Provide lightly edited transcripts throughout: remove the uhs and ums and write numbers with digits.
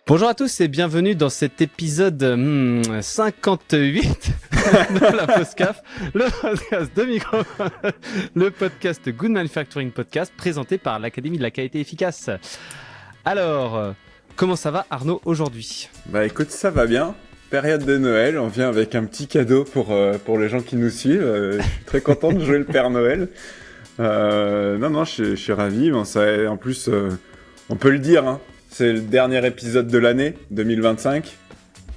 Bonjour à tous et bienvenue dans cet épisode 58 de la Postcaf, le podcast de Micro, le podcast Good Manufacturing Podcast présenté par l'Académie de la qualité efficace. Alors, comment ça va Arnaud aujourd'hui ? Bah écoute, ça va bien. Période de Noël, on vient avec un petit cadeau pour les gens qui nous suivent. Je suis très content de jouer le Père Noël. Je suis ravi. Bon, ça, en plus, on peut le dire, hein. C'est le dernier épisode de l'année 2025.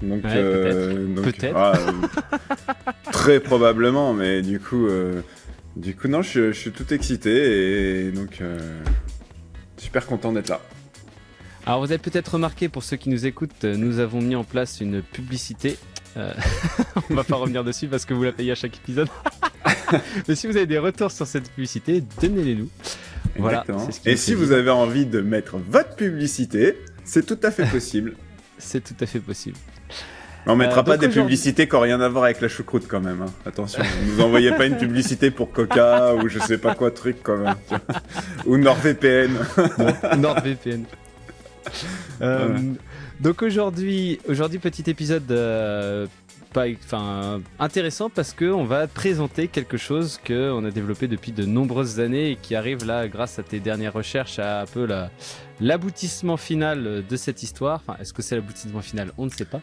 Donc, ouais, peut-être. Très probablement, mais du coup, non, je suis tout excité et donc super content d'être là. Alors vous avez peut-être remarqué, pour ceux qui nous écoutent, nous avons mis en place une publicité. On va pas revenir dessus parce que vous la payez à chaque épisode. Mais si vous avez des retours sur cette publicité, donnez-les-nous. Voilà, et si vous avez envie de mettre votre publicité, c'est tout à fait possible. C'est tout à fait possible. On mettra pas des publicités qui n'ont rien à voir avec la choucroute quand même. Hein. Attention, ne nous envoyez pas une publicité pour Coca ou je sais pas quoi truc quand même. Ou NordVPN. NordVPN. Voilà. Donc aujourd'hui, petit épisode intéressant parce qu'on va présenter quelque chose qu'on a développé depuis de nombreuses années et qui arrive là grâce à tes dernières recherches à un peu l'aboutissement final de cette histoire. Enfin, est-ce que c'est l'aboutissement final ? On ne sait pas.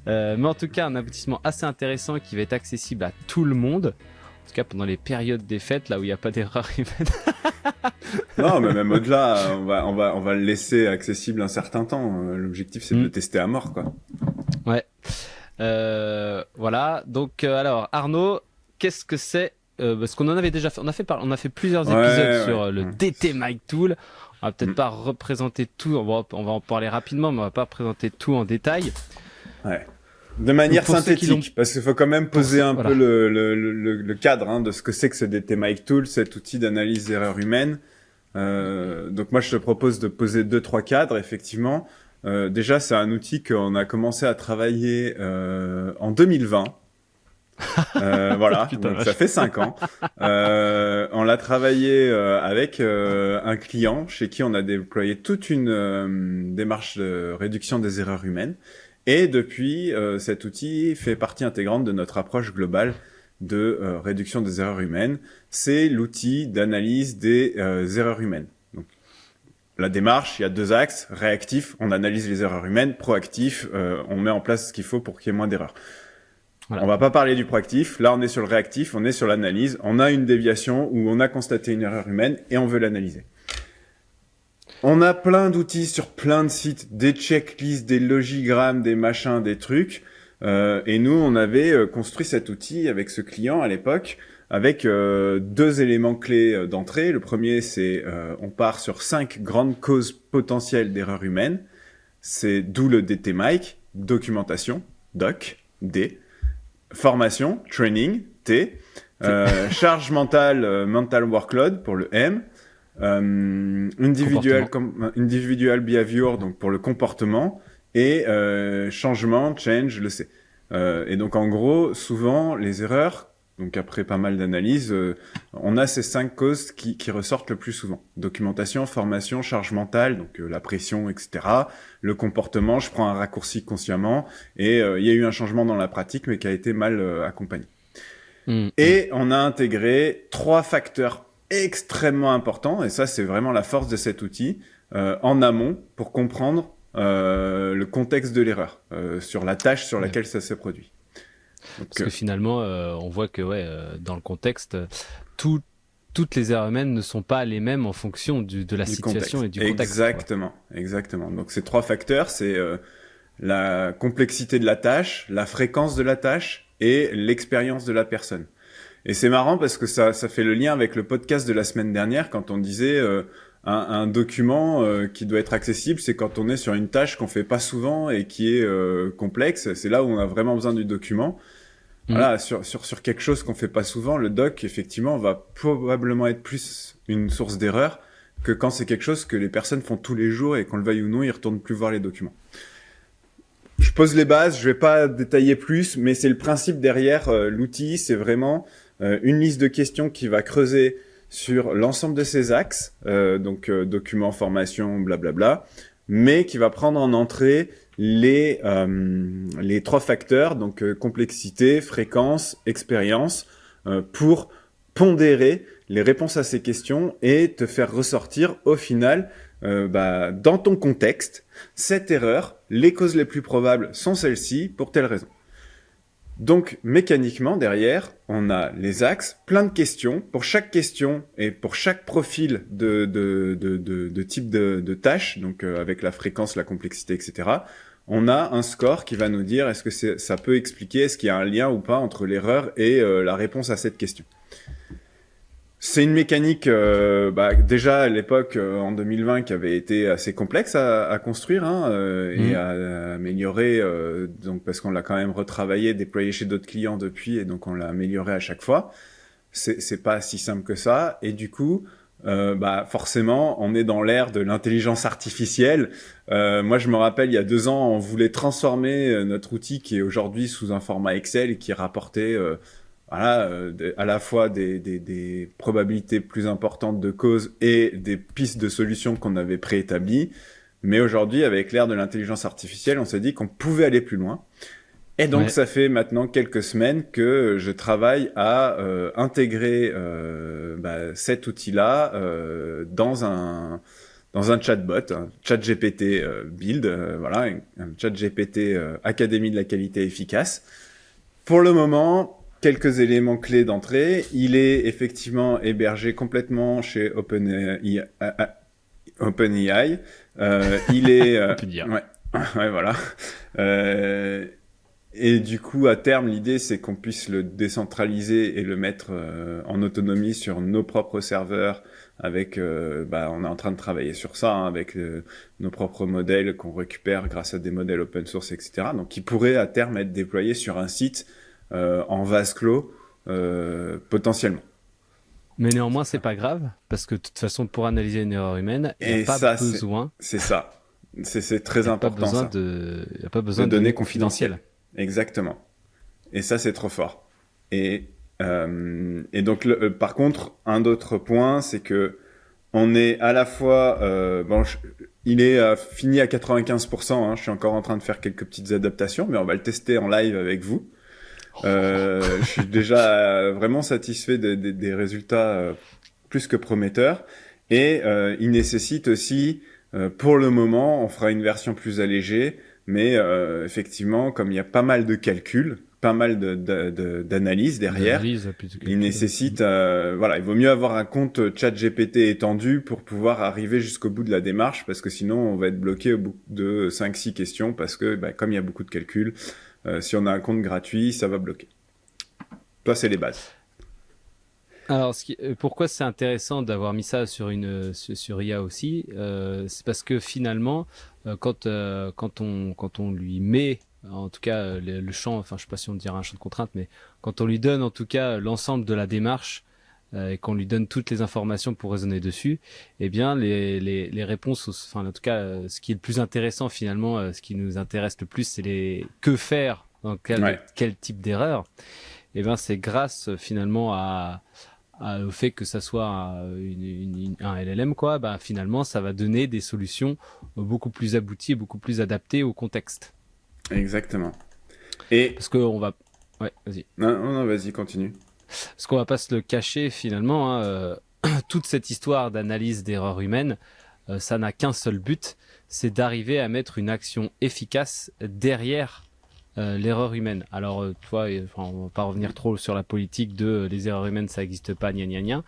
Mais en tout cas, un aboutissement assez intéressant qui va être accessible à tout le monde. En tout cas, pendant les périodes des fêtes, là où il n'y a pas d'erreur humaine. Non, mais même au-delà, on va le laisser accessible un certain temps. L'objectif, c'est de le tester à mort, quoi. Ouais. Voilà. Donc, alors, Arnaud, qu'est-ce que c'est parce qu'on en avait déjà fait. On a fait plusieurs épisodes sur le DT Mic Tool. On va peut-être pas représenter tout. On va en parler rapidement, mais on va pas présenter tout en détail. Ouais. De manière synthétique, parce qu'il faut quand même poser un peu le cadre de ce que c'est que ce DT Mic Tool, cet outil d'analyse d'erreurs humaines. Donc moi, je te propose de poser 2-3 cadres, effectivement. Déjà, c'est un outil qu'on a commencé à travailler en 2020. Voilà, donc ça fait 5 ans. On l'a travaillé avec un client chez qui on a déployé toute une démarche de réduction des erreurs humaines. Et depuis, cet outil fait partie intégrante de notre approche globale de réduction des erreurs humaines. C'est l'outil d'analyse des erreurs humaines. Donc, la démarche, il y a 2 axes. Réactif, on analyse les erreurs humaines. Proactif, on met en place ce qu'il faut pour qu'il y ait moins d'erreurs. Voilà. On va pas parler du proactif. Là, on est sur le réactif, on est sur l'analyse. On a une déviation où on a constaté une erreur humaine et on veut l'analyser. On a plein d'outils sur plein de sites, des checklists, des logigrammes, des machins, des trucs. Et nous, on avait construit cet outil avec ce client à l'époque, avec 2 éléments clés d'entrée. Le premier, c'est on part sur 5 grandes causes potentielles d'erreurs humaines. C'est d'où le DT Mic, documentation, doc, D, formation, training, T, charge mentale, mental workload pour le M. Individual behavior, donc pour le comportement, et changement, change, le C. Et donc en gros, souvent les erreurs, donc après pas mal d'analyses, on a ces 5 causes qui ressortent le plus souvent. Documentation, formation, charge mentale, donc la pression, etc. Le comportement, je prends un raccourci consciemment, et il y a eu un changement dans la pratique, mais qui a été mal accompagné. Et on a intégré 3 facteurs extrêmement important, et ça c'est vraiment la force de cet outil, en amont pour comprendre le contexte de l'erreur, sur la tâche sur laquelle ça s'est produit. Donc, parce que finalement, on voit que dans le contexte, toutes les erreurs humaines ne sont pas les mêmes en fonction de la situation contexte. Et du contexte. Exactement. Donc ces 3 facteurs, c'est la complexité de la tâche, la fréquence de la tâche et l'expérience de la personne. Et c'est marrant parce que ça fait le lien avec le podcast de la semaine dernière quand on disait un document qui doit être accessible, c'est quand on est sur une tâche qu'on fait pas souvent et qui est complexe. C'est là où on a vraiment besoin du document. Voilà, sur quelque chose qu'on fait pas souvent, le doc, effectivement, va probablement être plus une source d'erreur que quand c'est quelque chose que les personnes font tous les jours et qu'on le veuille ou non, ils retournent plus voir les documents. Je pose les bases, je vais pas détailler plus, mais c'est le principe derrière l'outil, c'est vraiment une liste de questions qui va creuser sur l'ensemble de ces axes, donc documents, formation, blablabla, mais qui va prendre en entrée les 3 facteurs, donc complexité, fréquence, expérience, pour pondérer les réponses à ces questions et te faire ressortir au final, dans ton contexte, cette erreur, les causes les plus probables sont celles-ci pour telle raison. Donc, mécaniquement, derrière, on a les axes, plein de questions. Pour chaque question et pour chaque profil de type de tâche, donc avec la fréquence, la complexité, etc., on a un score qui va nous dire est-ce que ça peut expliquer, est-ce qu'il y a un lien ou pas entre l'erreur et la réponse à cette question. C'est une mécanique, déjà à l'époque, en 2020, qui avait été assez complexe à construire et à améliorer, donc parce qu'on l'a quand même retravaillé, déployé chez d'autres clients depuis, et donc on l'a amélioré à chaque fois. C'est pas si simple que ça, et du coup, forcément, on est dans l'ère de l'intelligence artificielle. Moi, je me rappelle, il y a 2 ans, on voulait transformer notre outil qui est aujourd'hui sous un format Excel et qui rapportait à la fois des probabilités plus importantes de causes et des pistes de solutions qu'on avait préétablies. Mais aujourd'hui, avec l'ère de l'intelligence artificielle, on s'est dit qu'on pouvait aller plus loin. Et donc, ça fait maintenant quelques semaines que je travaille à intégrer cet outil-là dans un chatbot, un ChatGPT build, un ChatGPT Académie de la qualité efficace. Pour le moment, quelques éléments clés d'entrée. Il est effectivement hébergé complètement chez OpenAI. Il est... voilà. Et du coup, à terme, l'idée, c'est qu'on puisse le décentraliser et le mettre en autonomie sur nos propres serveurs. Avec, on est en train de travailler sur ça, avec nos propres modèles qu'on récupère grâce à des modèles open source, etc. Donc, qui pourraient à terme être déployés sur un site en vase clos, potentiellement. Mais néanmoins, c'est pas grave, parce que de toute façon, pour analyser une erreur humaine, il n'y a pas besoin. C'est ça. C'est très important, ça. Il n'y a pas besoin de données confidentielles. Exactement. Et ça, c'est trop fort. Et donc, par contre, un autre point, c'est que on est à la fois... il est fini à 95%. Je suis encore en train de faire quelques petites adaptations, mais on va le tester en live avec vous. Je suis déjà vraiment satisfait des résultats plus que prometteurs. Et il nécessite aussi, pour le moment, on fera une version plus allégée, mais effectivement, comme il y a pas mal de calculs, pas mal d'analyses derrière, il nécessite, il vaut mieux avoir un compte ChatGPT étendu pour pouvoir arriver jusqu'au bout de la démarche, parce que sinon on va être bloqué au bout de 5-6 questions, parce que comme il y a beaucoup de calculs, si on a un compte gratuit, ça va bloquer. Toi, c'est les bases. Alors, pourquoi c'est intéressant d'avoir mis ça sur IA aussi, c'est parce que finalement, quand on lui met, en tout cas le champ, enfin je sais pas si on dirait un champ de contrainte, mais quand on lui donne en tout cas l'ensemble de la démarche et qu'on lui donne toutes les informations pour raisonner dessus, eh bien les réponses, enfin en tout cas ce qui est le plus intéressant finalement, ce qui nous intéresse le plus, c'est que faire dans quel type d'erreur. Eh bien c'est grâce finalement au fait que ça soit un LLM, finalement, ça va donner des solutions beaucoup plus abouties, beaucoup plus adaptées au contexte. Exactement. Et parce qu'on va... Ouais, vas-y. Non, vas-y, continue. Parce qu'on va pas se le cacher, finalement, toute cette histoire d'analyse d'erreurs humaines, ça n'a qu'un seul but, c'est d'arriver à mettre une action efficace derrière l'erreur humaine. Alors, on va pas revenir trop sur la politique de les erreurs humaines, ça n'existe pas, gna gna gna.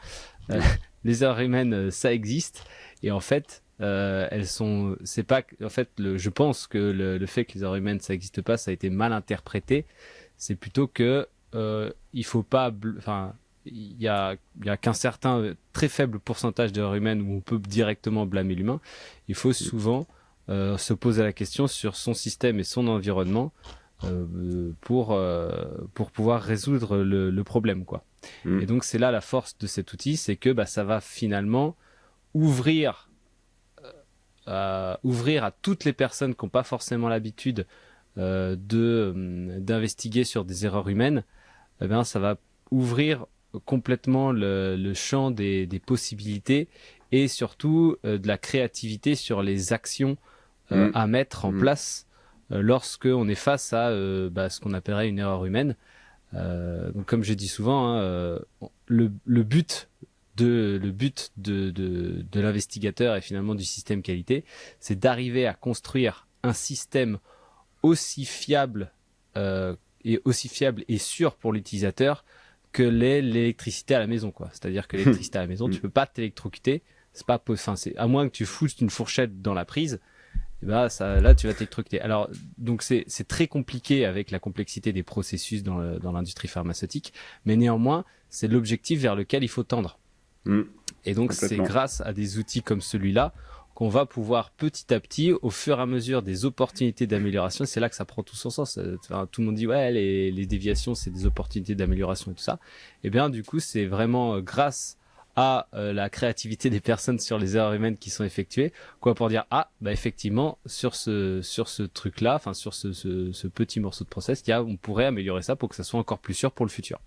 Les erreurs humaines, ça existe. Et en fait, elles sont. C'est pas. En fait, je pense que le fait que les erreurs humaines, ça n'existe pas, ça a été mal interprété. C'est plutôt que il faut pas. Enfin, il y a qu'un certain très faible pourcentage d'erreurs humaines où on peut directement blâmer l'humain. Il faut souvent se poser la question sur son système et son environnement. Pour pouvoir résoudre le problème, quoi. Et donc c'est là la force de cet outil, c'est que ça va finalement ouvrir à toutes les personnes qui n'ont pas forcément l'habitude d'investiguer sur des erreurs humaines. Ça va ouvrir complètement le champ des possibilités et surtout de la créativité sur les actions à mettre en place lorsque on est face à ce qu'on appellerait une erreur humaine. Donc comme je dis souvent, hein, le but de l'investigateur et finalement du système qualité, c'est d'arriver à construire un système aussi fiable et sûr pour l'utilisateur que l'électricité à la maison, quoi. C'est-à-dire que l'électricité à la maison, tu peux pas t'électrocuter. C'est pas, enfin, c'est à moins que tu foutes une fourchette dans la prise. Et là, tu vas t'électrocuter. Alors, donc c'est très compliqué avec la complexité des processus dans l'industrie pharmaceutique, mais néanmoins, c'est l'objectif vers lequel il faut tendre. Et donc, c'est grâce à des outils comme celui-là qu'on va pouvoir petit à petit, au fur et à mesure des opportunités d'amélioration, c'est là que ça prend tout son sens. Enfin, tout le monde dit ouais, les déviations, c'est des opportunités d'amélioration et tout ça. Et bien, du coup, c'est vraiment grâce à la créativité des personnes sur les erreurs humaines qui sont effectuées, quoi, pour dire effectivement sur ce truc là, enfin sur ce petit morceau de process, on pourrait améliorer ça pour que ça soit encore plus sûr pour le futur.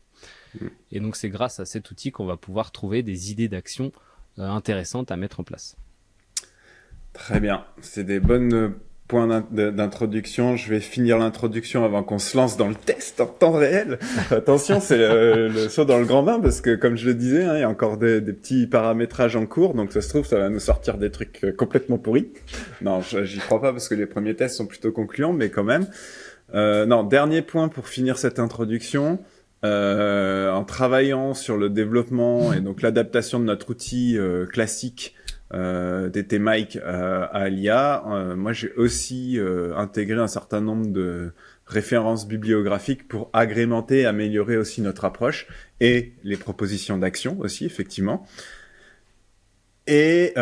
Et donc c'est grâce à cet outil qu'on va pouvoir trouver des idées d'action intéressantes à mettre en place. Très bien, c'est des bons points d'introduction. Je vais finir l'introduction avant qu'on se lance dans le test en temps réel. Attention, c'est le saut dans le grand bain parce que, comme je le disais, hein, il y a encore des petits paramétrages en cours, donc ça se trouve, ça va nous sortir des trucs complètement pourris. Non, j'y crois pas parce que les premiers tests sont plutôt concluants, mais quand même. Non, dernier point pour finir cette introduction. En travaillant sur le développement et donc l'adaptation de notre outil classique DTMic à l'IA, moi j'ai aussi intégré un certain nombre de références bibliographiques pour agrémenter et améliorer aussi notre approche et les propositions d'action aussi, effectivement. Et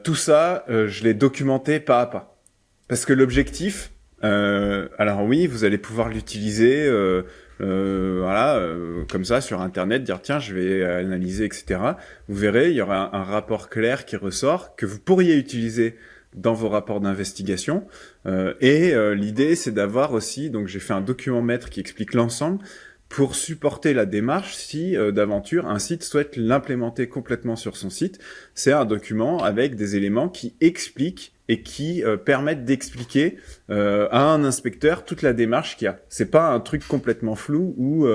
tout ça, je l'ai documenté pas à pas. Parce que l'objectif, alors oui, vous allez pouvoir l'utiliser comme ça sur Internet, dire tiens, je vais analyser, etc. Vous verrez, il y aura un rapport clair qui ressort que vous pourriez utiliser dans vos rapports d'investigation. L'idée, c'est d'avoir aussi, donc j'ai fait un document maître qui explique l'ensemble pour supporter la démarche si d'aventure un site souhaite l'implémenter complètement sur son site. C'est un document avec des éléments qui expliquent et qui permettent d'expliquer à un inspecteur toute la démarche qu'il y a. C'est pas un truc complètement flou où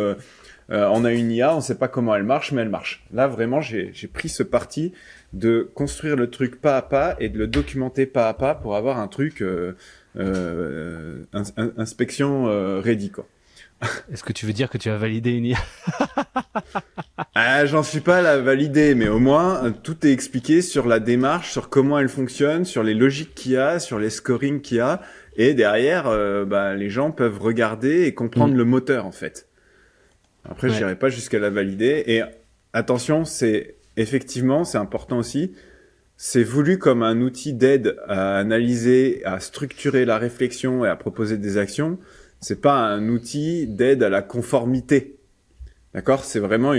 on a une IA, on sait pas comment elle marche, mais elle marche. Là, vraiment, j'ai pris ce parti de construire le truc pas à pas et de le documenter pas à pas pour avoir un truc inspection ready, quoi. Est-ce que tu veux dire que tu as validé une IA? J'en suis pas à la valider, mais au moins tout est expliqué sur la démarche, sur comment elle fonctionne, sur les logiques qu'il y a, sur les scorings qu'il y a, et derrière, les gens peuvent regarder et comprendre le moteur en fait. Après, je n'irai pas jusqu'à la valider. Et attention, c'est important aussi. C'est voulu comme un outil d'aide à analyser, à structurer la réflexion et à proposer des actions. C'est pas un outil d'aide à la conformité. D'accord? C'est vraiment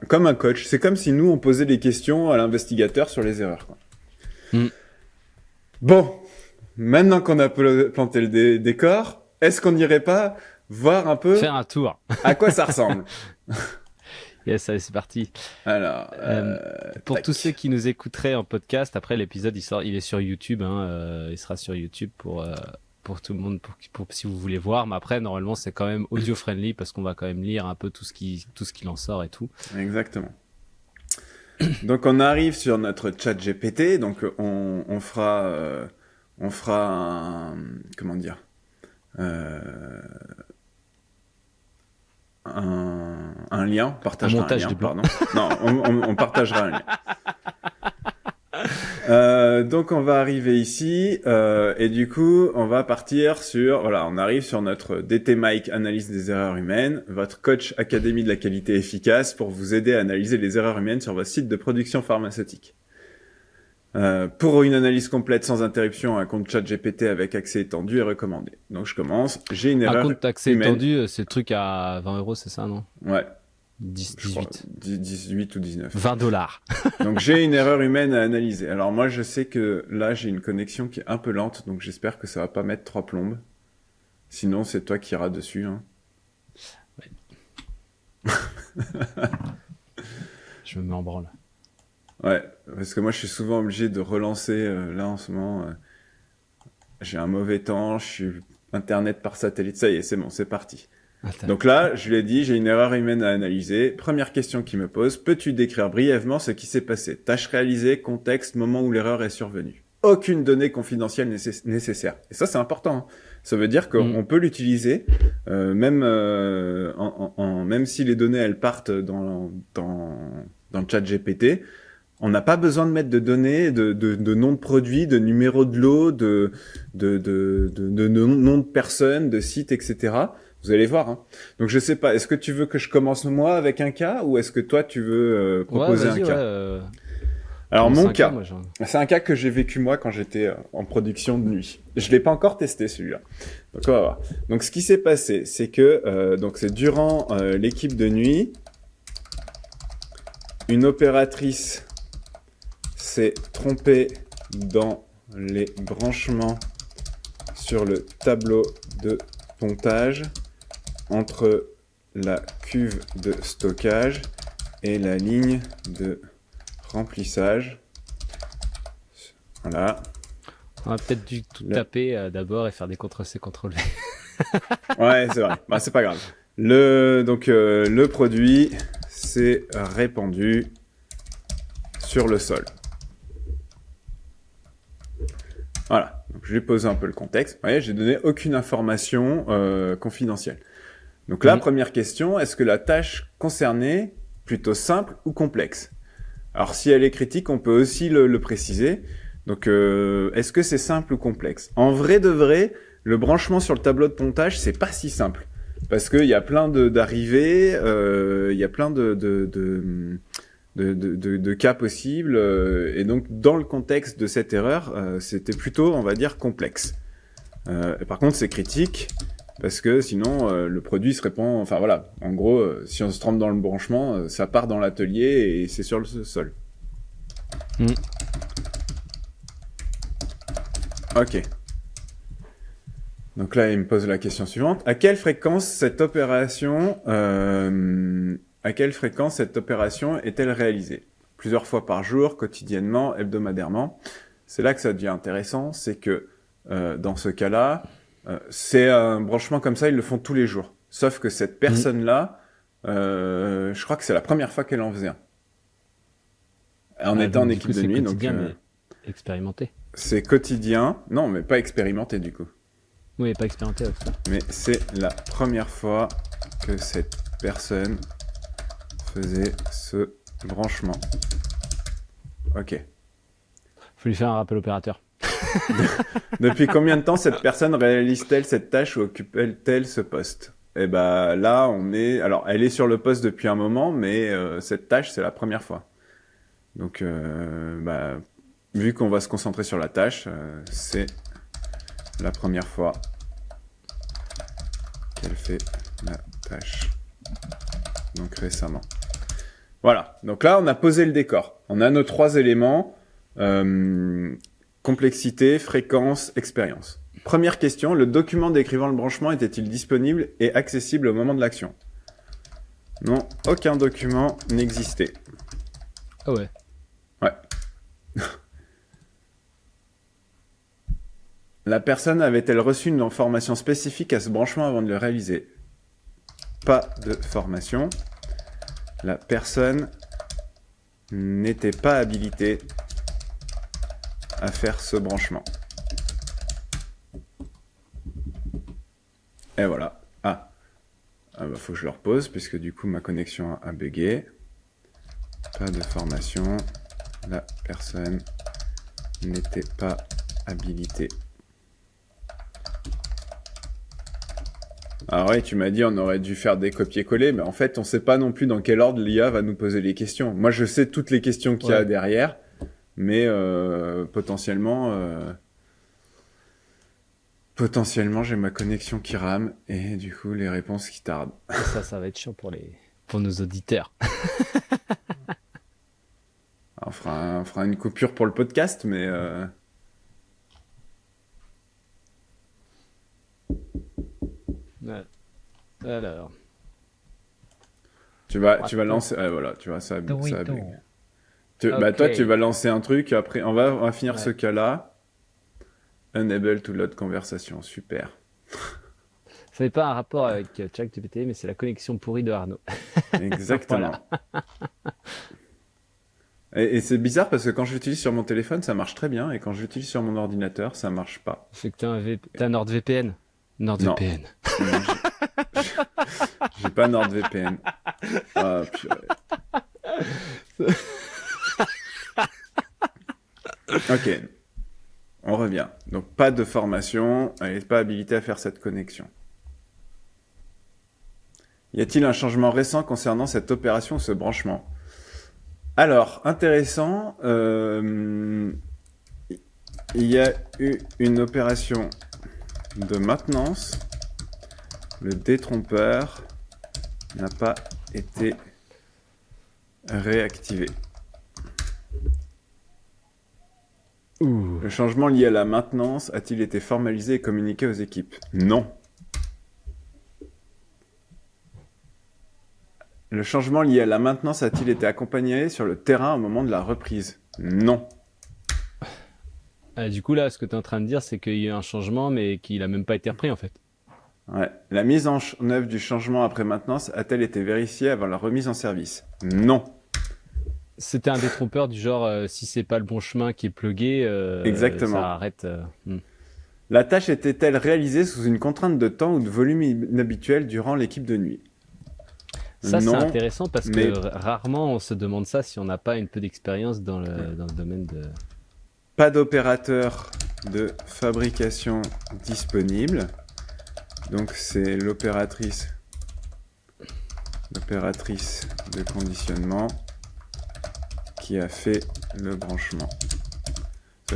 comme un coach. C'est comme si nous, on posait des questions à l'investigateur sur les erreurs, quoi. Bon. Maintenant qu'on a planté le décor, est-ce qu'on n'irait pas voir un peu... Faire un tour. À quoi ça ressemble? Yes, allez, c'est parti. Alors, pour tous ceux qui nous écouteraient en podcast, après l'épisode, il est sur YouTube, hein, il sera sur YouTube pour tout le monde, pour si vous voulez voir. Mais après, normalement, c'est quand même audio friendly parce qu'on va quand même lire un peu tout ce qu'il en sort et tout. Exactement. Donc, on arrive sur notre chat GPT. Donc, on fera comment dire, un lien, on partagera un lien, pardon. Non, on partagera un lien. Donc on va arriver ici et du coup on va partir on arrive sur notre DTMic analyse des erreurs humaines, votre coach académie de la qualité efficace pour vous aider à analyser les erreurs humaines sur votre site de production pharmaceutique. Pour une analyse complète sans interruption, un compte ChatGPT avec accès étendu est recommandé. Donc je commence. J'ai une erreur. Un compte accès étendu, c'est le truc à 20 €, c'est ça, non? Ouais. 18. 18 ou 19. $20. Donc j'ai une erreur humaine à analyser. Alors moi je sais que là j'ai une connexion qui est un peu lente, donc j'espère que ça va pas mettre 3 plombes. Sinon c'est toi qui iras dessus. Hein. Ouais. Je me mets en branle. Ouais, parce que moi je suis souvent obligé de relancer là en ce moment. j'ai un mauvais temps, je suis Internet par satellite, ça y est, c'est bon, c'est parti. Attends. Donc là, je lui ai dit, j'ai une erreur humaine à analyser. Première question qu'il me pose, peux-tu décrire brièvement ce qui s'est passé? Tâche réalisée, contexte, moment où l'erreur est survenue. Aucune donnée confidentielle nécessaire. Et ça, c'est important. Hein. Ça veut dire qu'on peut l'utiliser, même même si les données elles partent dans le chat GPT. On n'a pas besoin de mettre de données, de nom de produit, de numéro de lot, de nom de personne, de site, etc. Vous allez voir. Hein. Donc je sais pas. Est-ce que tu veux que je commence moi avec un cas ou est-ce que toi tu veux proposer un cas Alors mon cas, c'est un cas que j'ai vécu moi quand j'étais en production de nuit. Je l'ai pas encore testé celui-là. Donc on va voir. Donc ce qui s'est passé, c'est que donc c'est durant l'équipe de nuit, une opératrice s'est trompée dans les branchements sur le tableau de pontage entre la cuve de stockage et la ligne de remplissage. Voilà. On a peut-être dû tout taper d'abord et faire des CTRL-C, CTRL-V. Ouais, c'est vrai. Bah, c'est pas grave. Le produit s'est répandu sur le sol. Voilà. Donc, je lui ai posé un peu le contexte. Vous voyez, j'ai donné aucune information confidentielle. Donc là, première question, est-ce que la tâche concernée plutôt simple ou complexe? Alors si elle est critique, on peut aussi le préciser. Donc est-ce que c'est simple ou complexe? En vrai de vrai, le branchement sur le tableau de pontage, c'est pas si simple. Parce qu'il y a plein d'arrivées, il y a plein de cas possibles. Et donc dans le contexte de cette erreur, c'était plutôt, on va dire, complexe. Par contre, c'est critique. Parce que sinon, le produit se répand... Enfin voilà, en gros, si on se trompe dans le branchement, ça part dans l'atelier et c'est sur le sol. Ok. Donc là, il me pose la question suivante. À quelle fréquence cette opération est-elle réalisée? Plusieurs fois par jour, quotidiennement, hebdomadairement. C'est là que ça devient intéressant, c'est que dans ce cas-là, c'est un branchement comme ça, ils le font tous les jours. Sauf que cette personne-là, je crois que c'est la première fois qu'elle en faisait un. On était en équipe de nuit, donc... mais expérimenté. C'est quotidien. Non, mais pas expérimenté, du coup. Oui, pas expérimenté avec ça. Mais c'est la première fois que cette personne faisait ce branchement. Ok. Faut lui faire un rappel opérateur. Depuis combien de temps cette personne réalise-t-elle cette tâche ou occupe-t-elle ce poste? Eh ben là, alors, elle est sur le poste depuis un moment, mais cette tâche, c'est la première fois. Donc, vu qu'on va se concentrer sur la tâche, c'est la première fois qu'elle fait la tâche. Donc récemment. Voilà. Donc là, on a posé le décor. On a nos 3 éléments. Complexité, fréquence, expérience. Première question, le document décrivant le branchement était-il disponible et accessible au moment de l'action? Non, aucun document n'existait. Ah ouais. Ouais. La personne avait-elle reçu une formation spécifique à ce branchement avant de le réaliser? Pas de formation. La personne n'était pas habilitée à faire ce branchement. Et voilà. Faut que je le repose puisque du coup ma connexion a bugué. Pas de formation. La personne n'était pas habilitée. Alors oui, tu m'as dit on aurait dû faire des copier-coller, mais en fait on sait pas non plus dans quel ordre l'IA va nous poser les questions. Moi je sais toutes les questions qu'il y a derrière. Mais potentiellement, j'ai ma connexion qui rame et du coup les réponses qui tardent. Ça va être chiant pour nos auditeurs. On fera une coupure pour le podcast, mais alors. Tu vas lancer. Voilà, tu vois ça a bugué. Toi, tu vas lancer un truc. Après, on va finir ce cas-là. Unable to load conversation, super. Ça n'est pas un rapport avec ChatGPT, mais c'est la connexion pourrie de Arnaud. Exactement. Et c'est bizarre parce que quand je l'utilise sur mon téléphone, ça marche très bien, et quand je l'utilise sur mon ordinateur, ça marche pas. C'est que t'as un NordVPN. NordVPN. Non, j'ai pas NordVPN. Ah, purée. Ok. On revient. Donc, pas de formation, elle n'est pas habilitée à faire cette connexion. Y a-t-il un changement récent concernant cette opération ou ce branchement ? Alors, intéressant, il y a eu une opération de maintenance. Le détrompeur n'a pas été réactivé. Ouh. Le changement lié à la maintenance a-t-il été formalisé et communiqué aux équipes ? Non. Le changement lié à la maintenance a-t-il été accompagné sur le terrain au moment de la reprise ? Non. Du coup, là, ce que tu es en train de dire, c'est qu'il y a eu un changement, mais qu'il n'a même pas été repris, en fait. Ouais. La mise en œuvre du changement après maintenance a-t-elle été vérifiée avant la remise en service ? Non. C'était un détrompeur du genre, si c'est pas le bon chemin qui est plugué, Exactement. Ça arrête. La tâche était-elle réalisée sous une contrainte de temps ou de volume inhabituel durant l'équipe de nuit ? Ça, non, c'est intéressant parce que rarement on se demande ça si on n'a pas une peu d'expérience dans le domaine de... Pas d'opérateur de fabrication disponible. Donc c'est l'opératrice de conditionnement qui a fait le branchement.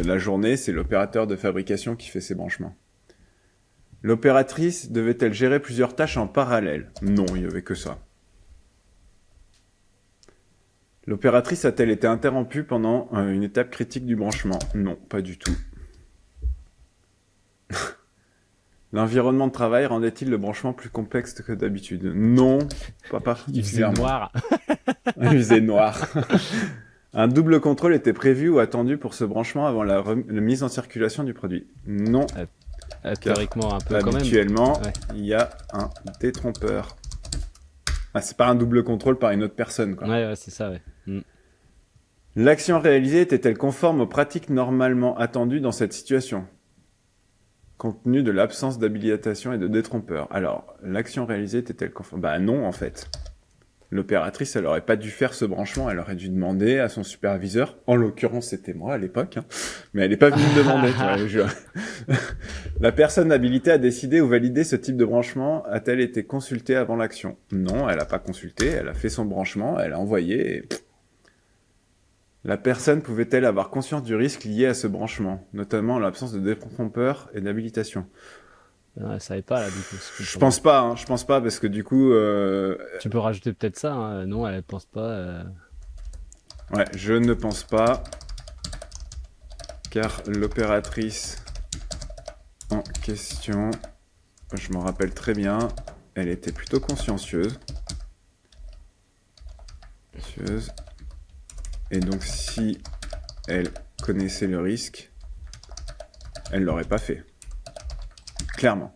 La journée, c'est l'opérateur de fabrication qui fait ses branchements. L'opératrice devait-elle gérer plusieurs tâches en parallèle ? Non, il n'y avait que ça. L'opératrice a-t-elle été interrompue pendant une étape critique du branchement ? Non, pas du tout. L'environnement de travail rendait-il le branchement plus complexe que d'habitude ? Non, pas particulièrement. Il faisait noir. Il faisait noir. Un double contrôle était prévu ou attendu pour ce branchement avant la mise en circulation du produit ? Non. Théoriquement, un peu quand même. Habituellement, il y a un détrompeur. Ah, c'est pas un double contrôle par une autre personne, quoi. Ouais, c'est ça, ouais. L'action réalisée était-elle conforme aux pratiques normalement attendues dans cette situation ? Compte tenu de l'absence d'habilitation et de détrompeur. Alors, l'action réalisée était-elle conforme ? Bah non, en fait. L'opératrice, elle aurait pas dû faire ce branchement, elle aurait dû demander à son superviseur, en l'occurrence c'était moi à l'époque, mais elle n'est pas venue me demander. La personne habilitée à décider ou valider ce type de branchement a-t-elle été consultée avant l'action ? Non, elle n'a pas consulté, elle a fait son branchement, elle a envoyé et... La personne pouvait-elle avoir conscience du risque lié à ce branchement, notamment en l'absence de détrompeur et d'habilitation ? Non, elle savait pas, là, du coup. Je pense pas, parce que du coup... Tu peux rajouter peut-être ça, hein. Non, elle pense pas... Ouais, je ne pense pas, car l'opératrice en question, je m'en rappelle très bien, elle était plutôt consciencieuse. Et donc, si elle connaissait le risque, elle l'aurait pas fait. Clairement.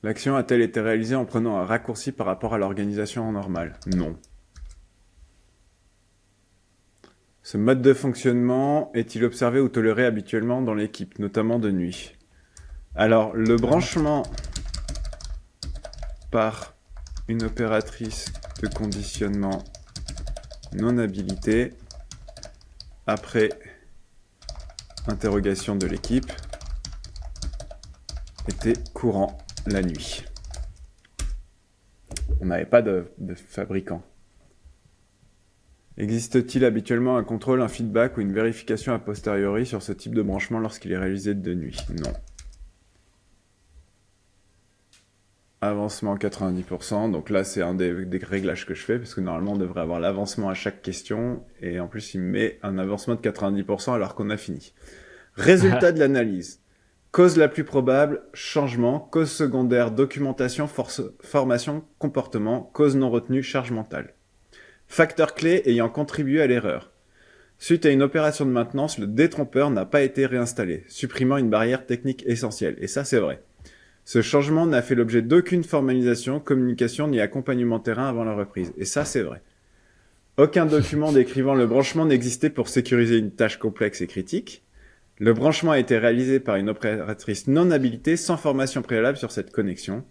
L'action a-t-elle été réalisée en prenant un raccourci par rapport à l'organisation normale ? Non. Ce mode de fonctionnement est-il observé ou toléré habituellement dans l'équipe, notamment de nuit ? Alors, le branchement par une opératrice de conditionnement non habilitée, après interrogation de l'équipe, était courant la nuit. On n'avait pas de fabricant. Existe-t-il habituellement un contrôle, un feedback ou une vérification a posteriori sur ce type de branchement lorsqu'il est réalisé de nuit ? Non. Avancement 90%, donc là c'est un des réglages que je fais, parce que normalement on devrait avoir l'avancement à chaque question, et en plus il me met un avancement de 90% alors qu'on a fini. Résultat de l'analyse. Cause la plus probable, changement. Cause secondaire, documentation, formation, comportement. Cause non retenue, charge mentale. Facteur clé ayant contribué à l'erreur. Suite à une opération de maintenance, le détrompeur n'a pas été réinstallé, supprimant une barrière technique essentielle. Et ça, c'est vrai. Ce changement n'a fait l'objet d'aucune formalisation, communication ni accompagnement terrain avant la reprise. Et ça, c'est vrai. Aucun document décrivant le branchement n'existait pour sécuriser une tâche complexe et critique. Le branchement a été réalisé par une opératrice non habilitée sans formation préalable sur cette connexion.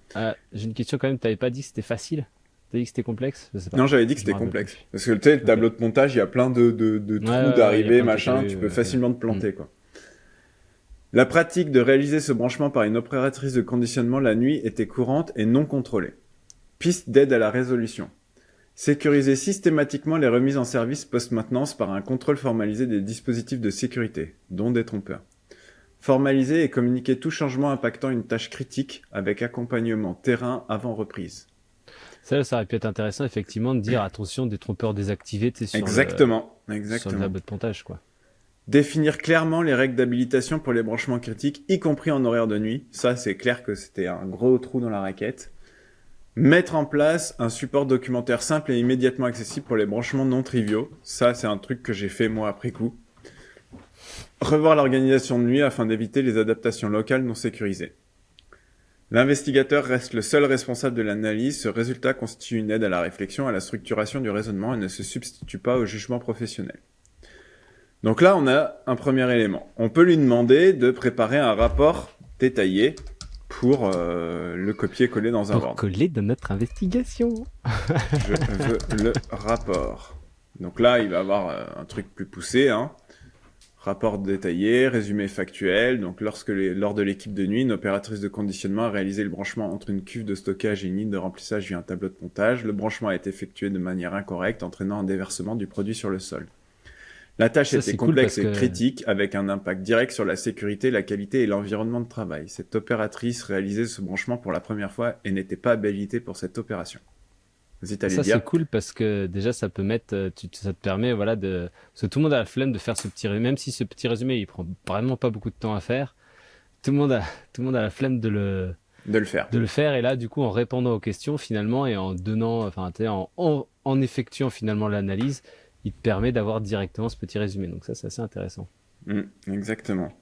J'ai une question quand même, t'avais pas dit que c'était facile? T'as dit que c'était complexe? Je sais pas. Non, j'avais dit que c'était complexe. Parce que tu sais, le tableau de montage, il y a plein de trous d'arrivée, machin, tu peux facilement te planter, quoi. La pratique de réaliser ce branchement par une opératrice de conditionnement la nuit était courante et non contrôlée. Piste d'aide à la résolution. Sécuriser systématiquement les remises en service post-maintenance par un contrôle formalisé des dispositifs de sécurité, dont des trompeurs. Formaliser et communiquer tout changement impactant une tâche critique avec accompagnement terrain avant reprise. Ça aurait pu être intéressant, effectivement, de dire attention, des trompeurs désactivés, tu sais, sur Exactement. sur le labo de pontage, quoi. Définir clairement les règles d'habilitation pour les branchements critiques, y compris en horaire de nuit. Ça, c'est clair que c'était un gros trou dans la raquette. Mettre en place un support documentaire simple et immédiatement accessible pour les branchements non triviaux. Ça, c'est un truc que j'ai fait moi après coup. Revoir l'organisation de nuit afin d'éviter les adaptations locales non sécurisées. L'investigateur reste le seul responsable de l'analyse. Ce résultat constitue une aide à la réflexion, à la structuration du raisonnement et ne se substitue pas au jugement professionnel. Donc là, on a un premier élément. On peut lui demander de préparer un rapport détaillé pour le copier-coller dans un ordre. Pour coller dans notre investigation. Je veux le rapport. Donc là, il va avoir un truc plus poussé, hein. Rapport détaillé, résumé factuel. Donc lors de l'équipe de nuit, une opératrice de conditionnement a réalisé le branchement entre une cuve de stockage et une ligne de remplissage via un tableau de pontage. Le branchement a été effectué de manière incorrecte, entraînant un déversement du produit sur le sol. La tâche était complexe et critique, avec un impact direct sur la sécurité, la qualité et l'environnement de travail. Cette opératrice réalisait ce branchement pour la première fois et n'était pas habilitée pour cette opération. Ça, c'est cool parce que déjà, ça peut mettre, ça te permet, voilà, parce que tout le monde a la flemme de faire ce petit résumé, même si ce petit résumé, il prend vraiment pas beaucoup de temps à faire. Tout le monde a la flemme de le faire. Et là, du coup, en répondant aux questions, finalement, et en donnant, enfin, en effectuant finalement l'analyse, il te permet d'avoir directement ce petit résumé. Donc ça, c'est assez intéressant. Exactement.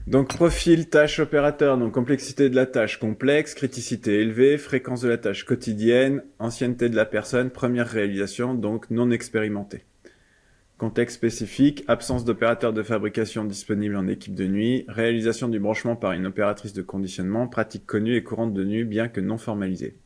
Donc profil, tâche, opérateur. Donc complexité de la tâche complexe, criticité élevée, fréquence de la tâche quotidienne, ancienneté de la personne, première réalisation, donc non expérimentée. Contexte spécifique, absence d'opérateur de fabrication disponible en équipe de nuit, réalisation du branchement par une opératrice de conditionnement, pratique connue et courante de nuit bien que non formalisée.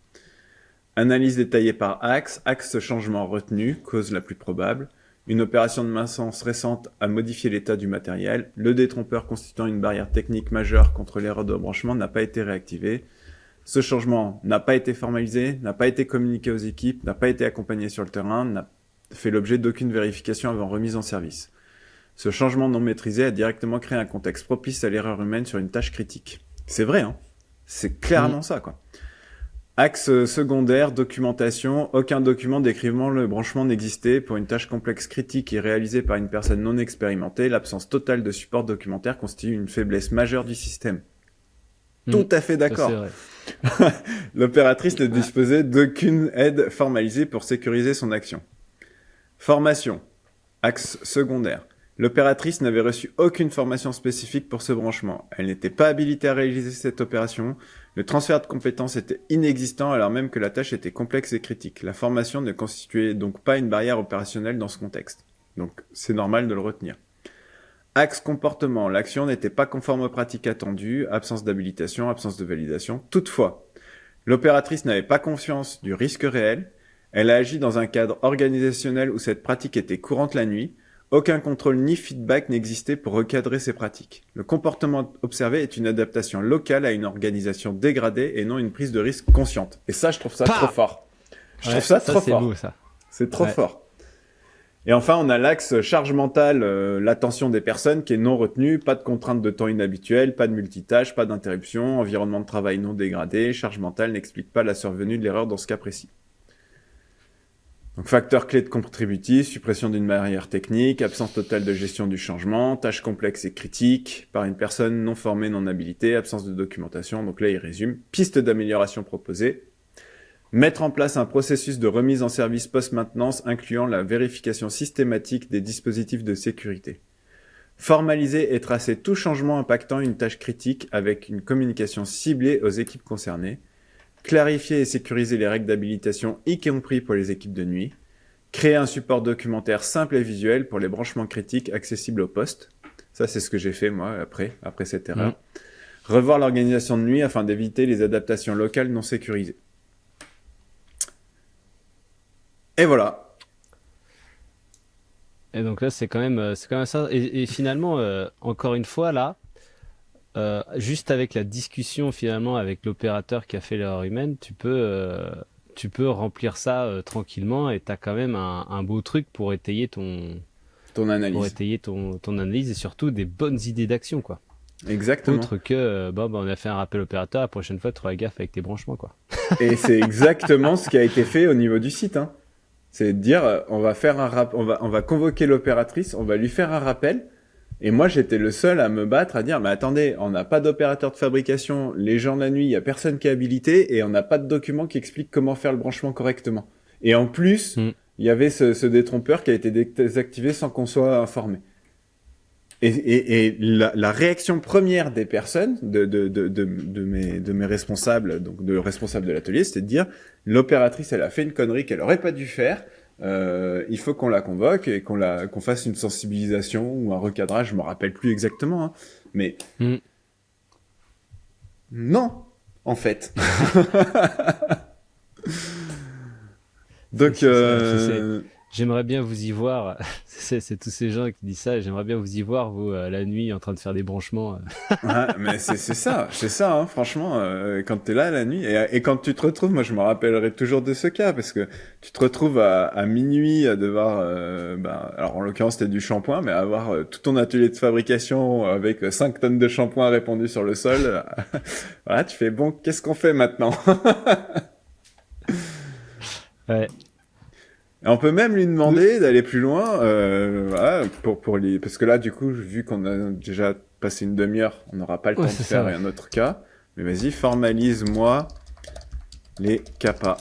Analyse détaillée par axe changement retenu, cause la plus probable. Une opération de maintenance récente a modifié l'état du matériel. Le détrompeur constituant une barrière technique majeure contre l'erreur de branchement n'a pas été réactivé. Ce changement n'a pas été formalisé, n'a pas été communiqué aux équipes, n'a pas été accompagné sur le terrain, n'a fait l'objet d'aucune vérification avant remise en service. Ce changement non maîtrisé a directement créé un contexte propice à l'erreur humaine sur une tâche critique. C'est vrai, hein. C'est clairement ça, quoi. Axe secondaire, documentation. Aucun document décrivant le branchement n'existait pour une tâche complexe critique et réalisée par une personne non expérimentée. L'absence totale de support documentaire constitue une faiblesse majeure du système. Tout à fait d'accord. L'opératrice ne disposait d'aucune aide formalisée pour sécuriser son action. Formation. Axe secondaire. L'opératrice n'avait reçu aucune formation spécifique pour ce branchement. Elle n'était pas habilitée à réaliser cette opération. Le transfert de compétences était inexistant alors même que la tâche était complexe et critique. La formation ne constituait donc pas une barrière opérationnelle dans ce contexte. Donc c'est normal de le retenir. Axe comportement. L'action n'était pas conforme aux pratiques attendues, absence d'habilitation, absence de validation. Toutefois, l'opératrice n'avait pas conscience du risque réel. Elle a agi dans un cadre organisationnel où cette pratique était courante la nuit. Aucun contrôle ni feedback n'existait pour recadrer ces pratiques. Le comportement observé est une adaptation locale à une organisation dégradée et non une prise de risque consciente. Et ça, je trouve ça trop fort. Je trouve ça trop fort. C'est beau, ça. C'est trop fort. Et enfin, on a l'axe charge mentale, l'attention des personnes qui est non retenue, pas de contraintes de temps inhabituelles, pas de multitâche, pas d'interruption, environnement de travail non dégradé, charge mentale n'explique pas la survenue de l'erreur dans ce cas précis. Donc, facteur clé de contributif, suppression d'une barrière technique, absence totale de gestion du changement, tâches complexes et critiques par une personne non formée, non habilitée, absence de documentation. Donc là, il résume. Pistes d'amélioration proposées. Mettre en place un processus de remise en service post-maintenance incluant la vérification systématique des dispositifs de sécurité. Formaliser et tracer tout changement impactant une tâche critique avec une communication ciblée aux équipes concernées. Clarifier et sécuriser les règles d'habilitation, y compris pour les équipes de nuit. Créer un support documentaire simple et visuel pour les branchements critiques accessibles au poste. Ça, c'est ce que j'ai fait, moi, après cette erreur. Revoir l'organisation de nuit afin d'éviter les adaptations locales non sécurisées. Et voilà. Et donc là, c'est quand même ça. Et finalement, encore une fois, là, juste avec la discussion finalement avec l'opérateur qui a fait l'erreur humaine, tu peux remplir ça tranquillement et tu as quand même un beau truc pour étayer ton analyse. Pour étayer ton analyse et surtout des bonnes idées d'action, quoi. Exactement. Autre que, on a fait un rappel opérateur, la prochaine fois, tu feras gaffe avec tes branchements, quoi. Et c'est exactement ce qui a été fait au niveau du site, hein. C'est de dire, on va convoquer l'opératrice, on va lui faire un rappel. Et moi, j'étais le seul à me battre, à dire, mais attendez, on n'a pas d'opérateur de fabrication, les gens de la nuit, il y a personne qui est habilité, et on n'a pas de document qui explique comment faire le branchement correctement. Et en plus, il y avait ce détrompeur qui a été désactivé sans qu'on soit informé. Et la réaction première des personnes, de mes responsables, donc de responsables de l'atelier, c'était de dire, l'opératrice, elle a fait une connerie qu'elle aurait pas dû faire. Il faut qu'on la convoque et qu'on fasse une sensibilisation ou un recadrage, je me rappelle plus exactement, hein, mais non, en fait. Donc j'aimerais bien vous y voir. C'est tous ces gens qui disent ça. J'aimerais bien vous y voir, vous, la nuit, en train de faire des branchements. Ouais, mais c'est ça, hein, franchement, quand t'es là la nuit, et quand tu te retrouves, moi je me rappellerai toujours de ce cas, parce que tu te retrouves à minuit à devoir, alors en l'occurrence c'était du shampoing, mais avoir tout ton atelier de fabrication avec 5 tonnes de shampoing répandues sur le sol, voilà, tu fais, bon, qu'est-ce qu'on fait maintenant? Ouais. Et on peut même lui demander d'aller plus loin, voilà, parce que là, du coup, vu qu'on a déjà passé une demi-heure, on n'aura pas le temps de faire un autre cas. Mais vas-y, formalise-moi les CAPA.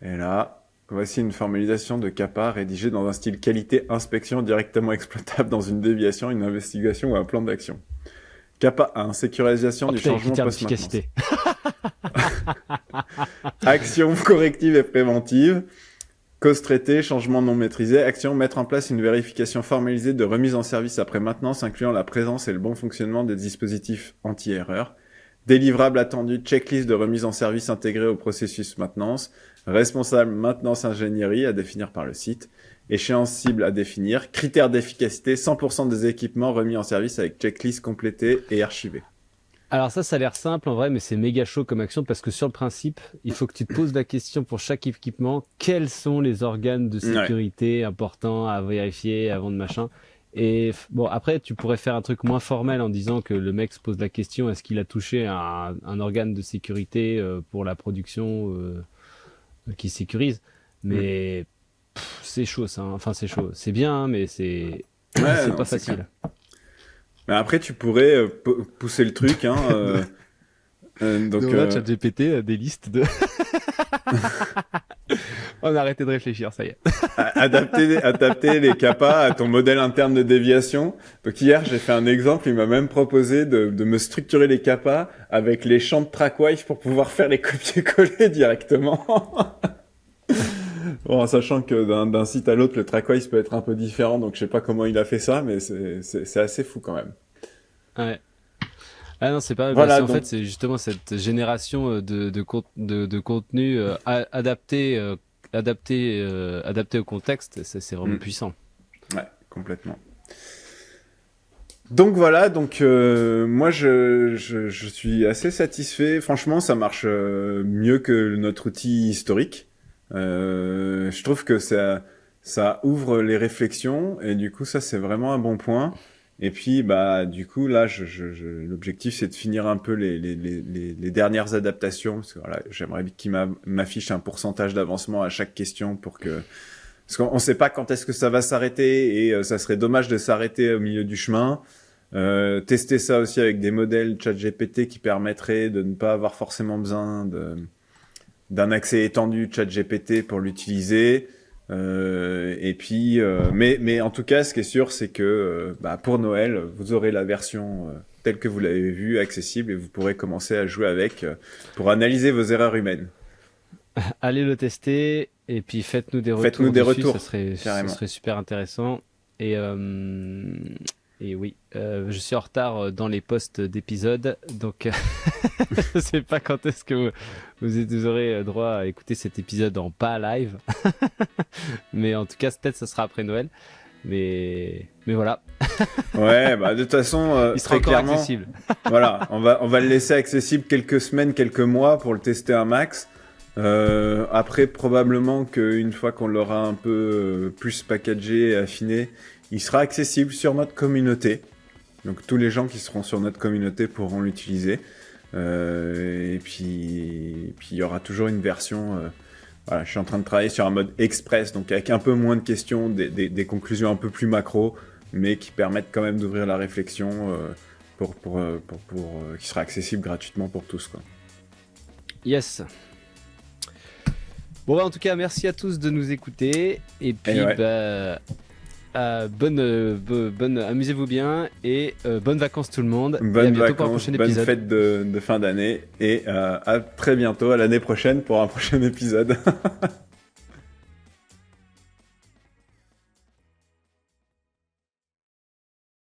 Et là, voici une formalisation de CAPA rédigée dans un style qualité inspection directement exploitable dans une déviation, une investigation ou un plan d'action. CAPA 1, sécurisation du changement post-maintenance. Action corrective et préventive. Cause traitée, changement non maîtrisé. Action, mettre en place une vérification formalisée de remise en service après maintenance, incluant la présence et le bon fonctionnement des dispositifs anti-erreur. Délivrable attendu, checklist de remise en service intégrée au processus maintenance. Responsable maintenance ingénierie à définir par le site. Échéance cible à définir. Critères d'efficacité, 100% des équipements remis en service avec checklist complétée et archivée. Alors ça a l'air simple en vrai, mais c'est méga chaud comme action parce que sur le principe, il faut que tu te poses la question pour chaque équipement, quels sont les organes de sécurité importants à vérifier avant de machin. Et bon, après, tu pourrais faire un truc moins formel en disant que le mec se pose la question, est-ce qu'il a touché un organe de sécurité pour la production qui sécurise. Mais c'est chaud ça, hein. Enfin c'est chaud. C'est bien, hein, mais c'est pas facile. Clair. Mais après, tu pourrais pousser le truc, hein. Donc là, ChatGPT a des listes de. On a arrêté de réfléchir, ça y est. Adapter les CAPA à ton modèle interne de déviation. Donc hier, j'ai fait un exemple. Il m'a même proposé de me structurer les CAPA avec les champs de TrackWise pour pouvoir faire les copier-coller directement. Bon, en sachant que d'un site à l'autre, le TrackWise peut être un peu différent, donc je sais pas comment il a fait ça, mais c'est assez fou quand même. Ouais. Ah non, c'est pas mal. Voilà, en fait, c'est justement cette génération de contenu adapté au contexte. C'est vraiment puissant. Ouais, complètement. Donc voilà, moi je suis assez satisfait. Franchement, ça marche mieux que notre outil historique. Je trouve que ça ouvre les réflexions et du coup ça c'est vraiment un bon point. Et puis, bah, du coup, là, l'objectif, c'est de finir un peu les dernières adaptations. Parce que voilà, j'aimerais qu'il m'affiche un pourcentage d'avancement à chaque question parce qu'on sait pas quand est-ce que ça va s'arrêter et ça serait dommage de s'arrêter au milieu du chemin. Tester ça aussi avec des modèles ChatGPT qui permettraient de ne pas avoir forcément besoin d'un accès étendu ChatGPT pour l'utiliser. Et puis, mais en tout cas, ce qui est sûr, c'est que pour Noël, vous aurez la version telle que vous l'avez vue, accessible, et vous pourrez commencer à jouer avec pour analyser vos erreurs humaines. Allez le tester, et puis faites-nous des retours. Faites-nous des retours, ça serait super intéressant. Et oui, je suis en retard dans les posts d'épisodes, donc je sais pas quand est-ce que vous aurez droit à écouter cet épisode en pas live. Mais en tout cas, peut-être ça sera après Noël. Mais voilà. Ouais, bah de toute façon, il sera très encore clairement, accessible. Voilà, on va le laisser accessible quelques semaines, quelques mois pour le tester un max. Après, probablement qu'une fois qu'on l'aura un peu plus packagé et affiné, il sera accessible sur notre communauté. Donc tous les gens qui seront sur notre communauté pourront l'utiliser. Et puis il y aura toujours une version. Voilà, je suis en train de travailler sur un mode express, donc avec un peu moins de questions, des conclusions un peu plus macro, mais qui permettent quand même d'ouvrir la réflexion pour qui sera accessible gratuitement pour tous, quoi. Yes. Bon, en tout cas, merci à tous de nous écouter. Et puis, bonne, amusez-vous bien et bonnes vacances tout le monde. Bonnes et à bientôt vacances, pour un prochain bonne épisode. fête de fin d'année et à très bientôt, à l'année prochaine pour un prochain épisode.